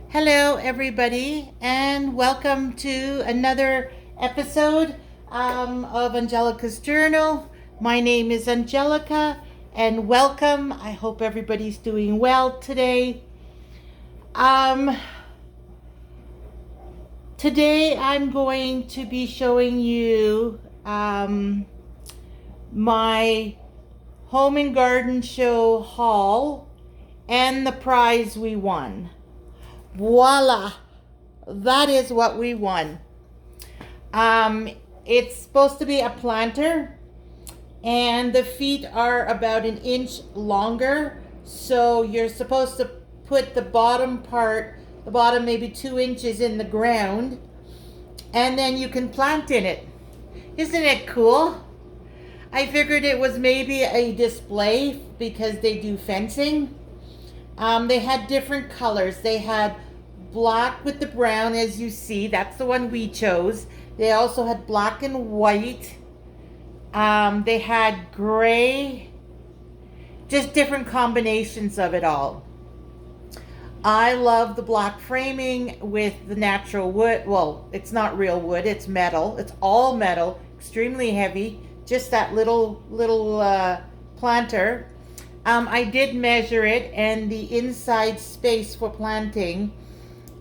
Hello, everybody, and welcome to another episode of Angelika's Journal. My name is Angelika, and welcome. I hope everybody's doing well today. Um, Today, I'm going to be showing you my home and garden show haul and the prize we won. Voila! That is what we won. Um, it's supposed to be a planter, and the feet are about an inch longer. So you're supposed to put the bottom part, the bottom maybe 2 inches in the ground, and then you can plant in it. Isn't it cool? I figured it was maybe a display because they do fencing. They had different colors. They had black with the brown, as you see. That's the one we chose. They also had black and white. They had gray. Just different combinations of it all. I love the black framing with the natural wood. Well, it's not real wood. It's metal. It's all metal. Extremely heavy. Just that little planter. I did measure it, and the inside space for planting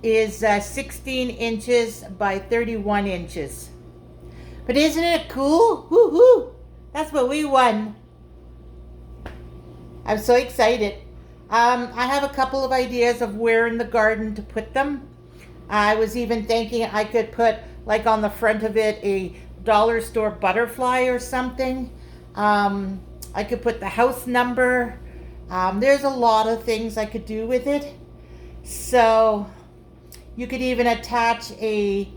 is 16 inches by 31 inches. But isn't it cool? Woohoo! That's what we won. I'm so excited. I have a couple of ideas of where in the garden to put them. I was even thinking I could put, like on the front of it, a dollar store butterfly or something. I could put the house number. There's a lot of things I could do with it. So you could even attach a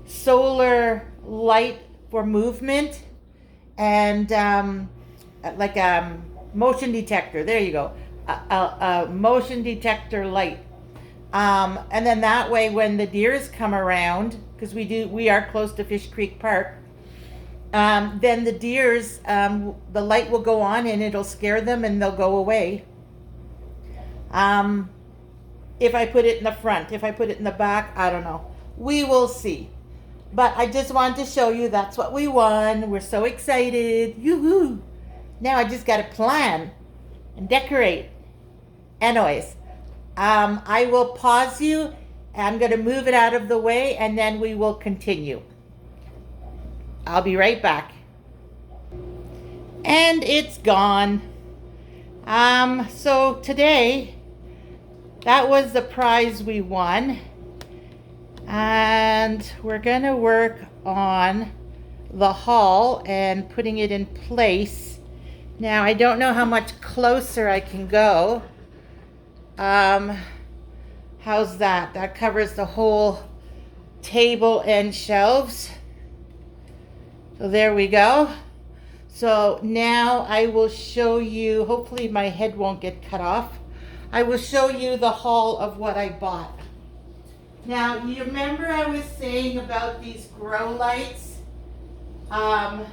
solar light for movement and like a motion detector. There you go. A motion detector light. And then that way when the deers come around, because we are close to Fish Creek Park, then the deers, the light will go on and it'll scare them and they'll go away. If I put it in the front, if I put it in the back, I don't know. We will see. But I just wanted to show you that's what we won. We're so excited. Yoo-hoo! Now I just got to plan and decorate. Anyways, I will pause you. I'm going to move it out of the way and then we will continue. I'll be right back. And it's gone. So today, that was the prize we won. And we're going to work on the haul and putting it in place. Now, I don't know how much closer I can go. How's that? That covers the whole table and shelves. So there we go. So now I will show you, hopefully my head won't get cut off. I will show you the haul of what I bought. Now, you remember I was saying about these grow lights that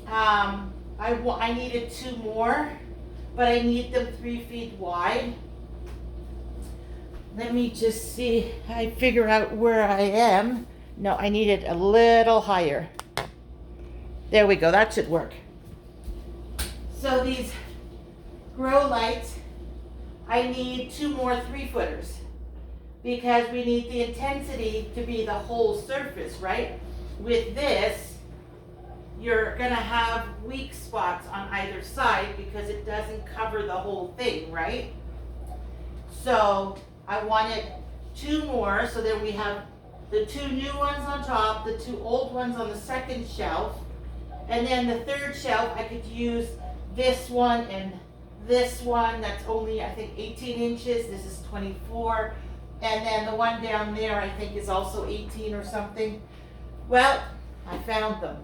I needed 2 more, but I need them 3 feet wide. Let me just see, I figure out where I am. No, I need it a little higher. There we go, that should work. So these grow lights, I need 2 more 3-footers because we need the intensity to be the whole surface, right? With this, you're gonna have weak spots on either side because it doesn't cover the whole thing, right? So I wanted 2 more, so then we have the 2 new ones on top, the 2 old ones on the second shelf, and then the third shelf I could use this one and this one. That's only, I think, 18 inches. This is 24. And then the one down there, I think, is also 18 or something. Well, I found them.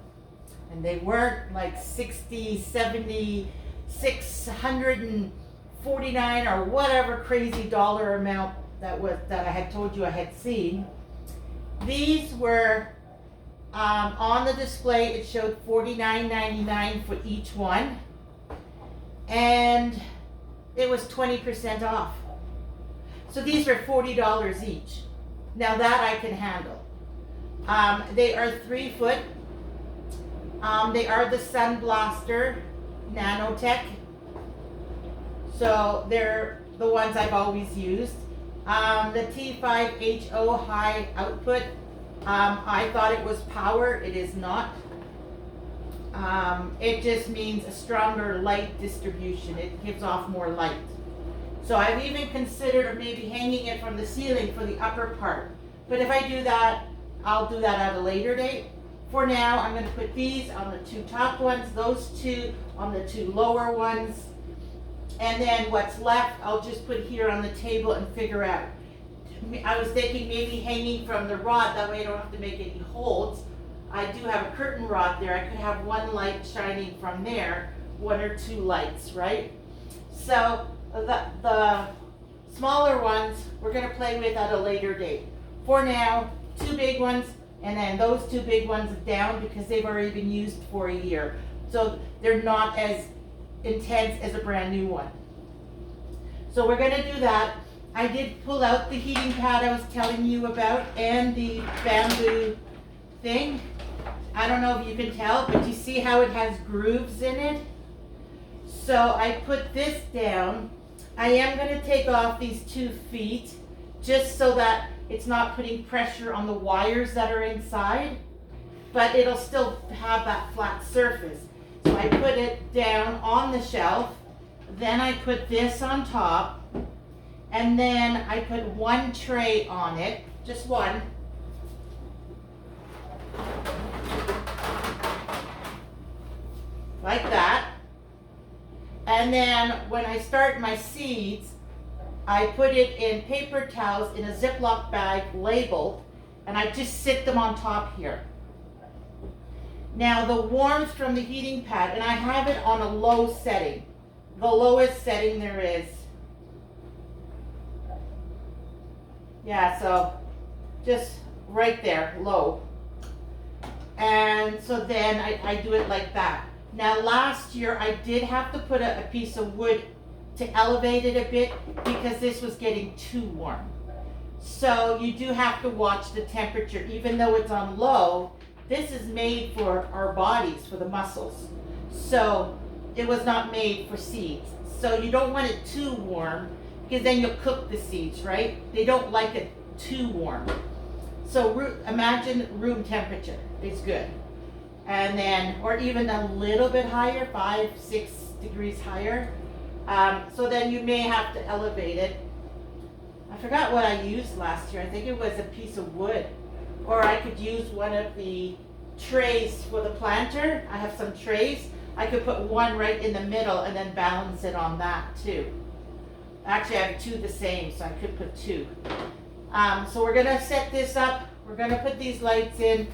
And they weren't like 60, 70, 649 or whatever crazy dollar amount that I had told you I had seen. These were on the display. It showed 49.99 for each one. And it was 20% off. So these were $40 each. Now that I can handle. They are 3 foot. They are the Sun Blaster Nanotech. So they're the ones I've always used. The T5HO high output. I thought it was power. It is not. It just means a stronger light distribution. It gives off more light. So I've even considered maybe hanging it from the ceiling for the upper part. But if I do that, I'll do that at a later date. For now, I'm going to put these on the 2 top ones, those 2 on the 2 lower ones. And then what's left, I'll just put here on the table and figure out. I was thinking maybe hanging from the rod, that way I don't have to make any holds. I do have a curtain rod there. I could have 1 light shining from there, 1 or 2 lights, right? So the smaller ones we're going to play with at a later date. For now, 2 big ones, and then those 2 big ones down because they've already been used for a year. So they're not as intense as a brand new one. So we're going to do that. I did pull out the heating pad I was telling you about and the bamboo thing. I don't know if you can tell, but you see how it has grooves in it? So I put this down. I am going to take off these 2 feet just so that it's not putting pressure on the wires that are inside, but it'll still have that flat surface. So I put it down on the shelf, then I put this on top, and then I put 1 tray on it, just 1. Like that. And then when I start my seeds, I put it in paper towels in a Ziploc bag labeled, and I just sit them on top here. Now the warmth from the heating pad, and I have it on a low setting, the lowest setting there is. Yeah, so just right there, low. And so then I do it like that. Now last year I did have to put a piece of wood to elevate it a bit because this was getting too warm. So you do have to watch the temperature. Even though it's on low, this is made for our bodies, for the muscles. So it was not made for seeds. So you don't want it too warm because then you'll cook the seeds, right? They don't like it too warm. So imagine room temperature is good. And then, or even a little bit higher, 5-6 degrees higher. So then you may have to elevate it. I forgot what I used last year. I think it was a piece of wood. Or I could use one of the trays for the planter. I have some trays. I could put 1 right in the middle and then balance it on that too. Actually, I have 2 the same, so I could put 2. So we're gonna set this up. We're gonna put these lights in.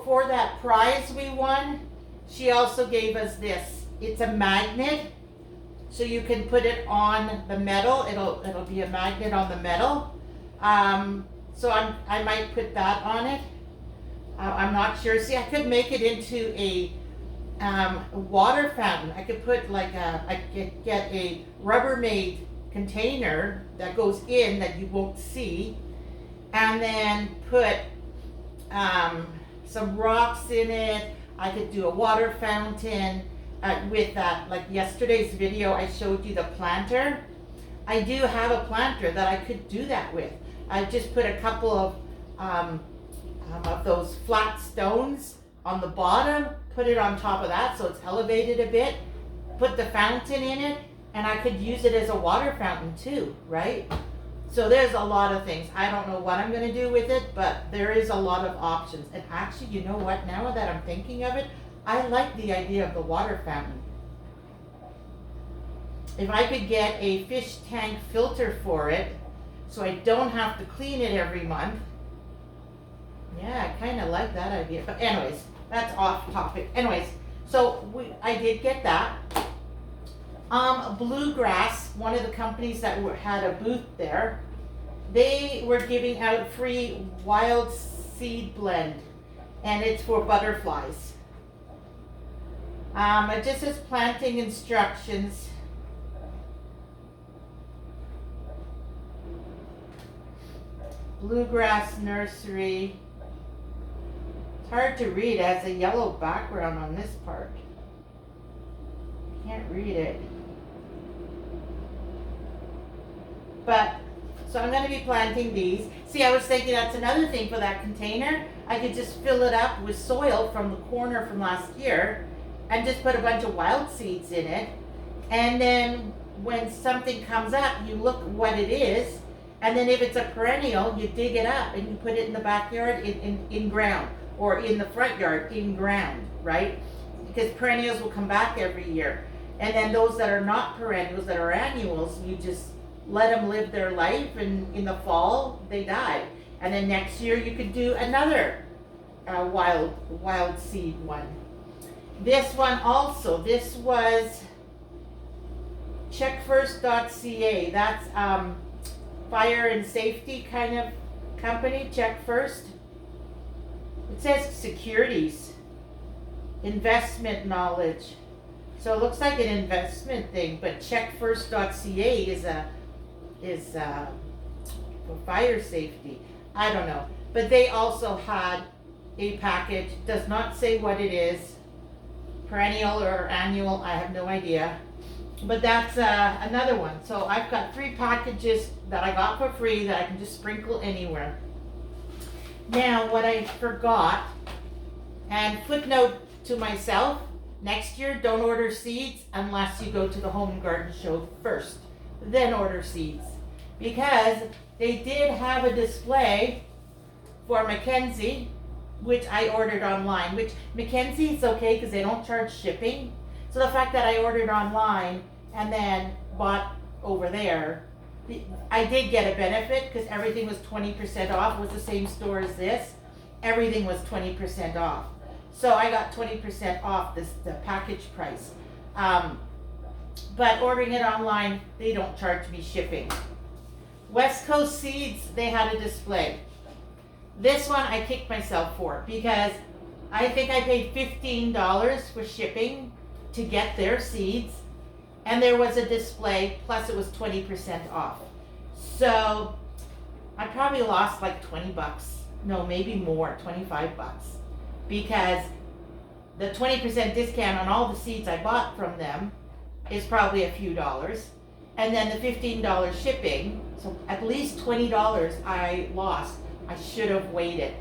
For that prize we won, she also gave us this. It's a magnet, so you can put it on the metal. It'll be a magnet on the metal. So I might put that on it. I'm not sure. See, I could make it into a water fountain. I could put I could get a Rubbermaid container that goes in that you won't see, and then put some rocks in it. I could do a water fountain with that. Like yesterday's video, I showed you the planter. I do have a planter that I could do that with. I just put a couple of those flat stones on the bottom, put it on top of that so it's elevated a bit, put the fountain in it, and I could use it as a water fountain too, right? So there's a lot of things. I don't know what I'm going to do with it, but there is a lot of options. And actually, you know what? Now that I'm thinking of it, I like the idea of the water fountain. If I could get a fish tank filter for it, so I don't have to clean it every month. Yeah, I kind of like that idea. But anyways, that's off topic. Anyways, so I did get that. Bluegrass, one of the companies that had a booth there, they were giving out free wild seed blend, and it's for butterflies. It just says planting instructions. Bluegrass Nursery. It's hard to read. It has a yellow background on this part. Can't read it. But, so I'm going to be planting these. See, I was thinking that's another thing for that container. I could just fill it up with soil from the corner from last year and just put a bunch of wild seeds in it. And then when something comes up, you look what it is. And then if it's a perennial, you dig it up and you put it in the backyard in ground, or in the front yard in ground, right? Because perennials will come back every year. And then those that are not perennials, that are annuals, you just let them live their life, and in the fall they die. And then next year you could do another wild seed one. This one also, this was checkfirst.ca. That's fire and safety kind of company. Check First. It says securities, investment knowledge. So it looks like an investment thing, but checkfirst.ca is for fire safety. I don't know. But they also had a package. Does not say what it is. Perennial or annual, I have no idea. But that's another one. So I've got 3 packages that I got for free that I can just sprinkle anywhere. Now, what I forgot, and footnote to myself, next year don't order seeds unless you go to the Home and Garden Show first. Then order seeds. Because they did have a display for Mackenzie, which I ordered online. Which Mackenzie, it's okay because they don't charge shipping. So the fact that I ordered online and then bought over there, I did get a benefit because everything was 20% off. It was the same store as this. Everything was 20% off. So I got 20% off the package price. But ordering it online, they don't charge me shipping. West Coast Seeds, they had a display. This one I kicked myself for because I think I paid $15 for shipping to get their seeds, and there was a display, plus it was 20% off. So I probably lost like 20 bucks. No, maybe more, 25 bucks. Because the 20% discount on all the seeds I bought from them is probably a few dollars. And then the $15 shipping, so at least $20 I lost. I should have waited.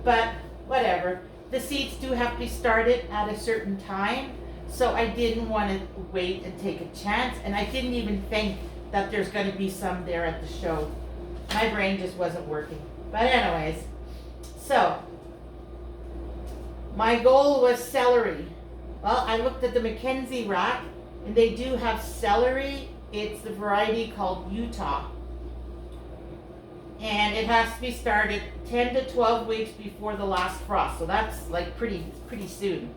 But whatever. The seeds do have to be started at a certain time. So I didn't want to wait and take a chance. And I didn't even think that there's going to be some there at the show. My brain just wasn't working. But anyways, so my goal was celery. Well, I looked at the Mackenzie rack, and they do have celery. It's the variety called Utah. And it has to be started 10 to 12 weeks before the last frost. So that's like pretty soon.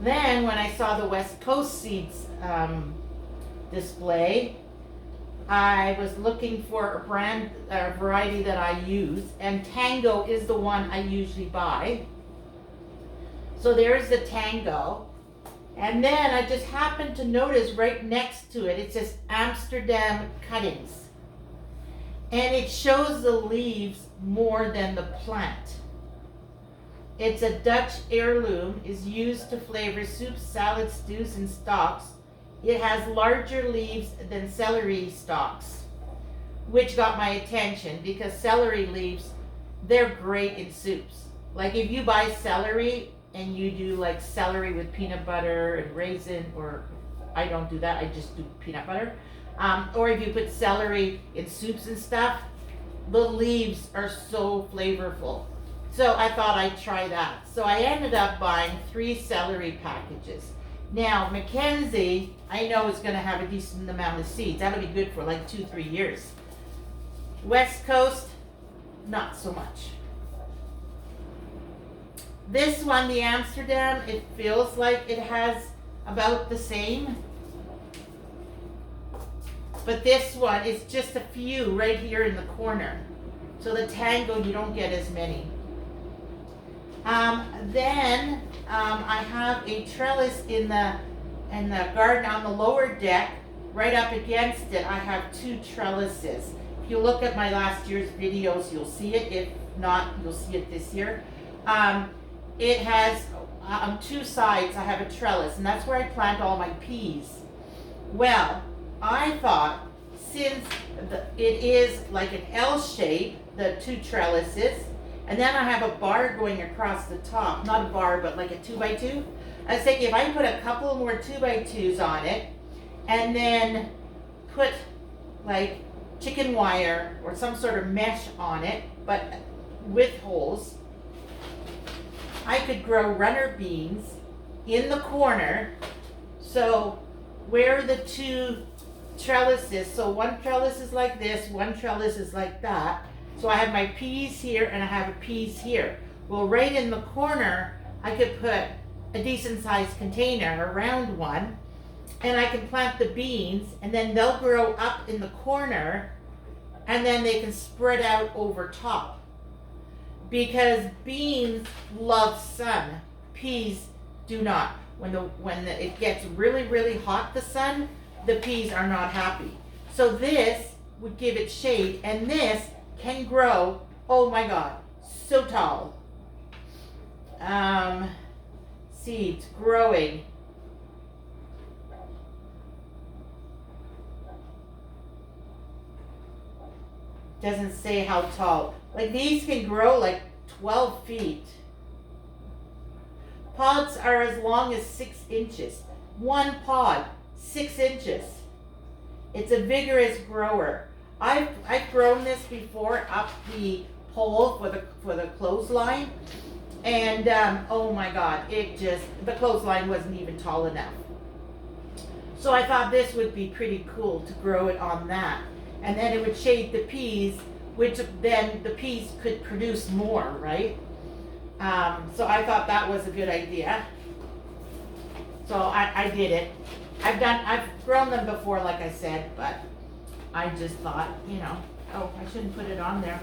Then when I saw the West Coast Seeds display, I was looking for a variety that I use, and Tango is the one I usually buy. So there's the Tango. And then I just happened to notice right next to it, it says Amsterdam Cuttings. And it shows the leaves more than the plant. It's a Dutch heirloom, is used to flavor soups, salads, stews, and stocks. It has larger leaves than celery stalks, which got my attention because celery leaves, they're great in soups. Like if you buy celery and you do like celery with peanut butter and raisin, or I don't do that, I just do peanut butter. Or if you put celery in soups and stuff, the leaves are so flavorful. So I thought I'd try that. So I ended up buying 3 celery packages. Now, Mackenzie, I know is going to have a decent amount of seeds. That'll be good for like 2-3 years. West Coast, not so much. This one, the Amsterdam, it feels like it has about the same. But this one is just a few right here in the corner. So the Tango, you don't get as many. Then I have a trellis in the garden on the lower deck. Right up against it, I have 2 trellises. if you look at my last year's videos, you'll see it. If not, you'll see it this year. It has on two sides I have a trellis, and that's where I plant all my peas. Well, I thought since it is like an L shape, the two trellises, and then I have a bar going across the top, not a bar, but like a 2x2. I was thinking if I put a couple more 2x2s on it, and then put like chicken wire or some sort of mesh on it, but with holes, I could grow runner beans in the corner. So where the two trellises, so one trellis is like this, one trellis is like that. So I have my peas here and I have a peas here. Well, right in the corner, I could put a decent sized container, a round one, and I can plant the beans, and then they'll grow up in the corner, and then they can spread out over top. Because beans love sun, peas do not. When it gets really, really hot, the sun, the peas are not happy. So this would give it shade, and this can grow, oh my God, so tall. Seeds growing. Doesn't say how tall. Like these can grow like 12 feet. Pods are as long as 6 inches. One pod, 6 inches. It's a vigorous grower. I've grown this before up the pole for the clothesline, and oh my God, the clothesline wasn't even tall enough. So I thought this would be pretty cool to grow it on that, and then it would shade the peas, which then the peas could produce more, right? So I thought that was a good idea. So I did it. I've grown them before, like I said, but I just thought, oh, I shouldn't put it on there.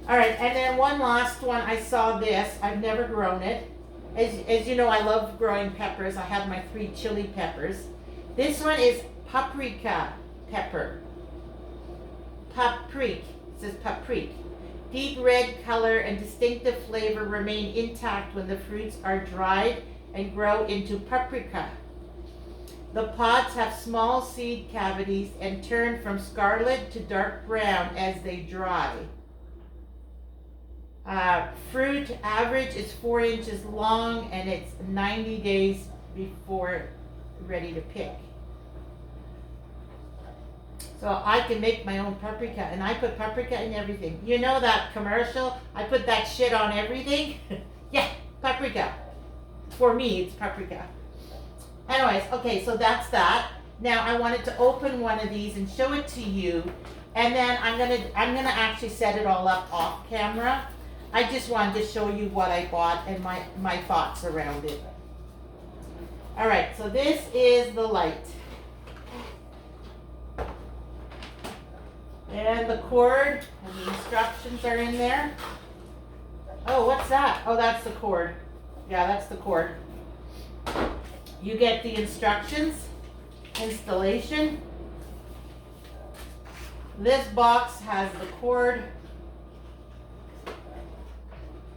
All right, and then one last one. I saw this. I've never grown it. As you know, I love growing peppers. I have my 3 chili peppers. This one is paprika pepper. Paprika. It says paprika. Deep red color and distinctive flavor remain intact when the fruits are dried and grow into paprika. The pods have small seed cavities and turn from scarlet to dark brown as they dry. Fruit average is 4 inches long, and it's 90 days before ready to pick. So I can make my own paprika, and I put paprika in everything. You know that commercial? I put that shit on everything? Yeah, paprika. For me, it's paprika. Anyways, okay, so that's that. Now I wanted to open one of these and show it to you, and then I'm gonna actually set it all up off camera. I just wanted to show you what I bought and my thoughts around it. All right, so this is the light. And the cord and the instructions are in there. Oh, what's that? Oh, that's the cord. Yeah, that's the cord. You get the instructions, installation. This box has the cord.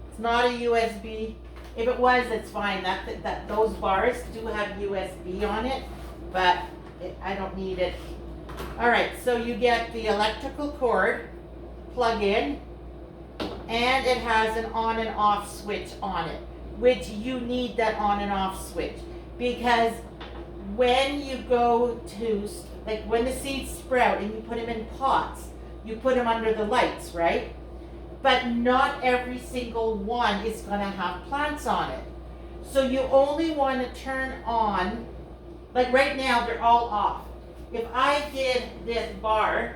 It's not a USB. If it was, it's fine. That those bars do have USB on it, but I don't need it. All right, so you get the electrical cord, plug in, and it has an on and off switch on it, which you need that on and off switch, because when you go to, like when the seeds sprout and you put them in pots, you put them under the lights, right? But not every single one is going to have plants on it. So you only want to turn on, like right now they're all off. If I did this bar,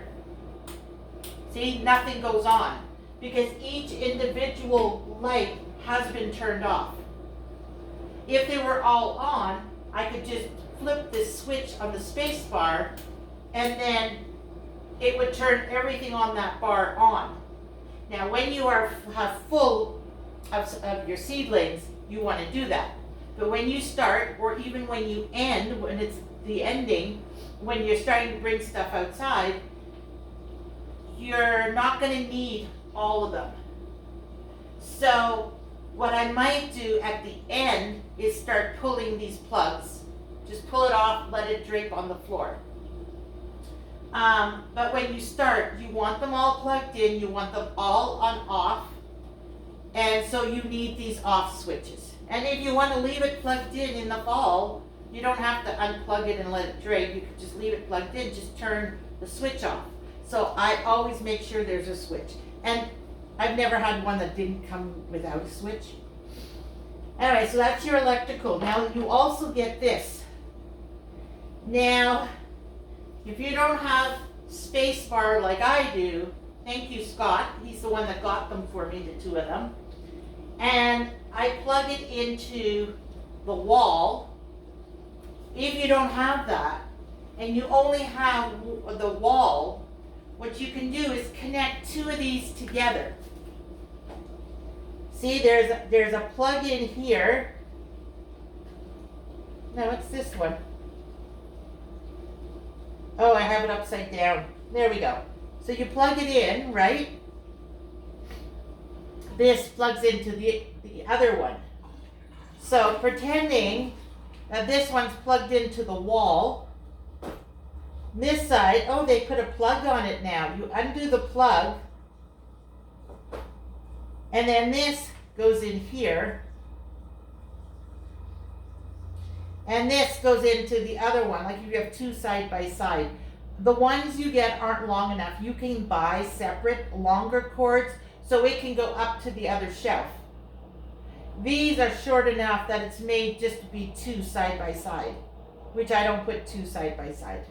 see, nothing goes on because each individual light has been turned off. If they were all on, I could just flip this switch on the space bar and then it would turn everything on that bar on. Now when you have full of your seedlings, you want to do that. But when you start, or even when you end, when it's the ending, when you're starting to bring stuff outside, you're not going to need all of them. So what I might do at the end is start pulling these plugs. Just pull it off, let it drape on the floor. But when you start, you want them all plugged in, you want them all on off, and so you need these off switches. And if you want to leave it plugged in the fall, you don't have to unplug it and let it drape. You could just leave it plugged in, just turn the switch off. So I always make sure there's a switch. And I've never had one that didn't come without a switch. Anyway, so that's your electrical. Now you also get this. Now, if you don't have space bar like I do, thank you, Scott. He's the one that got them for me, the two of them. And I plug it into the wall. If you don't have that, and you only have the wall, what you can do is connect two of these together. See, there's a plug in here. No, it's this one. Oh, I have it upside down. There we go. So you plug it in, right? This plugs into the other one. So pretending that this one's plugged into the wall. This side, oh, they put a plug on it now. You undo the plug, and then this goes in here, and this goes into the other one, like you have two side by side. The ones you get aren't long enough. You can buy separate longer cords so it can go up to the other shelf. These are short enough that it's made just to be two side by side, which I don't put two side by side.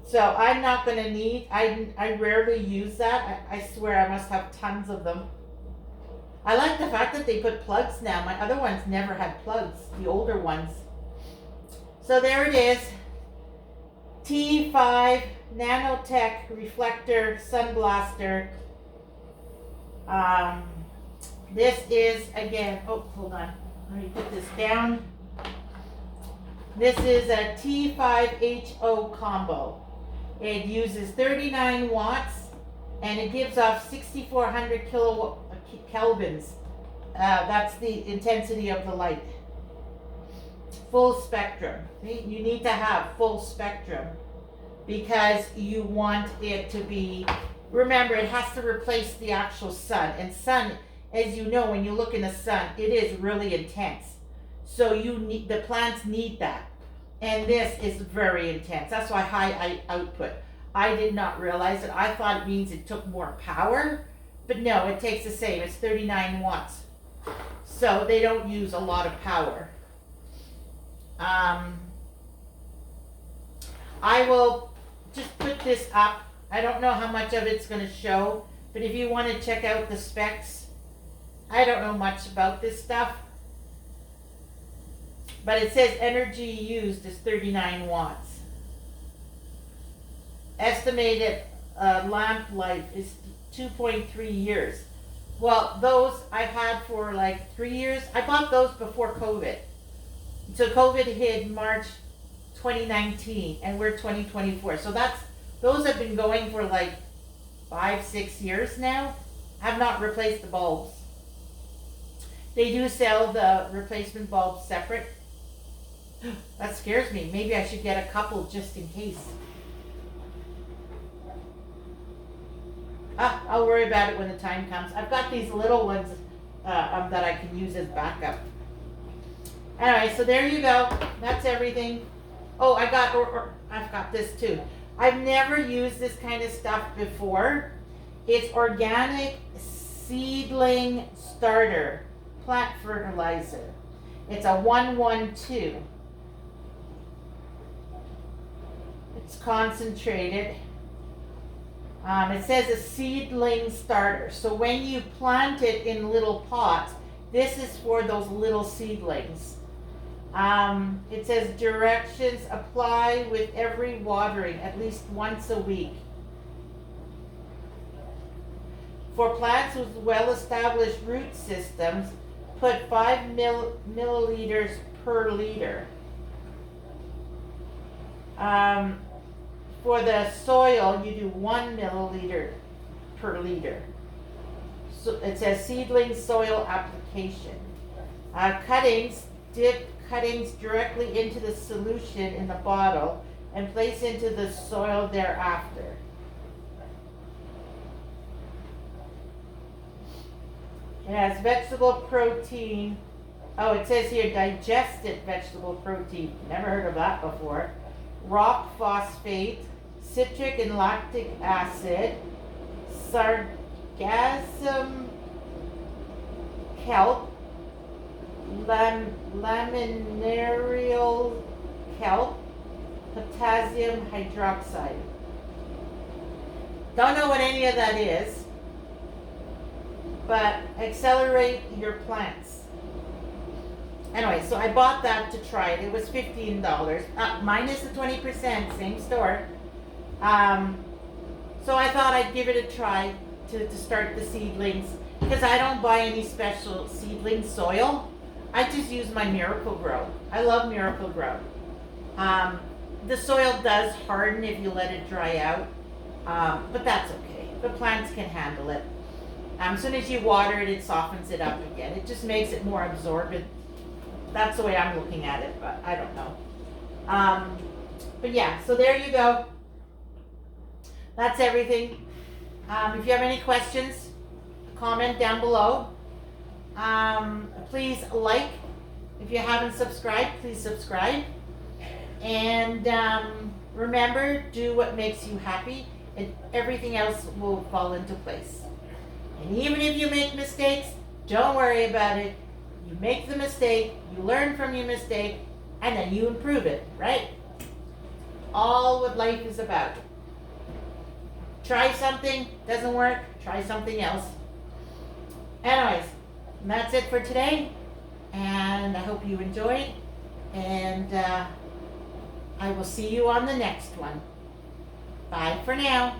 So I'm not going to need, I rarely use that. I swear I must have tons of them. I like the fact that they put plugs now. My other ones never had plugs, the older ones. So there it is. T5 Nanotech Reflector Sun Blaster. This is, again, oh, hold on. Let me put this down. This is a T5HO combo. It uses 39 watts and it gives off 6,400 kelvins. That's the intensity of the light. Full spectrum. You need to have full spectrum because you want it to be, remember, it has to replace the actual sun. And sun, as you know, when you look in the sun, it is really intense. So you need, the plants need that. And this is very intense. That's why high output. I did not realize it. I thought it means it took more power, but no, it takes the same. It's 39 watts. So they don't use a lot of power. I will just put this up. I don't know how much of it's going to show, but if you want to check out the specs, I don't know much about this stuff. But it says energy used is 39 watts. Estimated lamp life is 2.3 years. Well, those I've had for like 3 years. I bought those before COVID. So COVID hit March 2019 and we're 2024. So those have been going for like 5-6 years now. I've not replaced the bulbs. They do sell the replacement bulbs separate. That scares me. Maybe I should get a couple just in case. I'll worry about it when the time comes. I've got these little ones that I can use as backup. Anyway, so there you go. That's everything. Oh, I've got this too. I've never used this kind of stuff before. It's organic seedling starter plant fertilizer. It's a 112. It's concentrated. It says a seedling starter. So when you plant it in little pots, this is for those little seedlings. It says directions: apply with every watering at least once a week. For plants with well-established root systems, put 5 milliliters per liter. for the soil, you do 1 milliliter per liter. So it says seedling soil application. Cuttings, dip cuttings directly into the solution in the bottle and place into the soil thereafter. It has vegetable protein. Oh, it says here digested vegetable protein. Never heard of that before. Rock phosphate, citric and lactic acid, sargassum kelp, laminareal kelp, potassium hydroxide. Don't know what any of that is, but accelerate your plants. Anyway, so I bought that to try it. It was $15, minus the 20%, same store. So I thought I'd give it a try to start the seedlings, because I don't buy any special seedling soil. I just use my Miracle Grow. I love Miracle Grow. The soil does harden if you let it dry out, but that's okay. The plants can handle it. As soon as you water it, it softens it up again. It just makes it more absorbent. That's the way I'm looking at it, but I don't know. But yeah, so there you go. That's everything. If you have any questions, comment down below. Please like. If you haven't subscribed, please subscribe. And remember, do what makes you happy, and everything else will fall into place. And even if you make mistakes, don't worry about it. You make the mistake, you learn from your mistake, and then you improve it, right? All what life is about. Try something, doesn't work, try something else. Anyways, that's it for today, and I hope you enjoyed, and I will see you on the next one. Bye for now.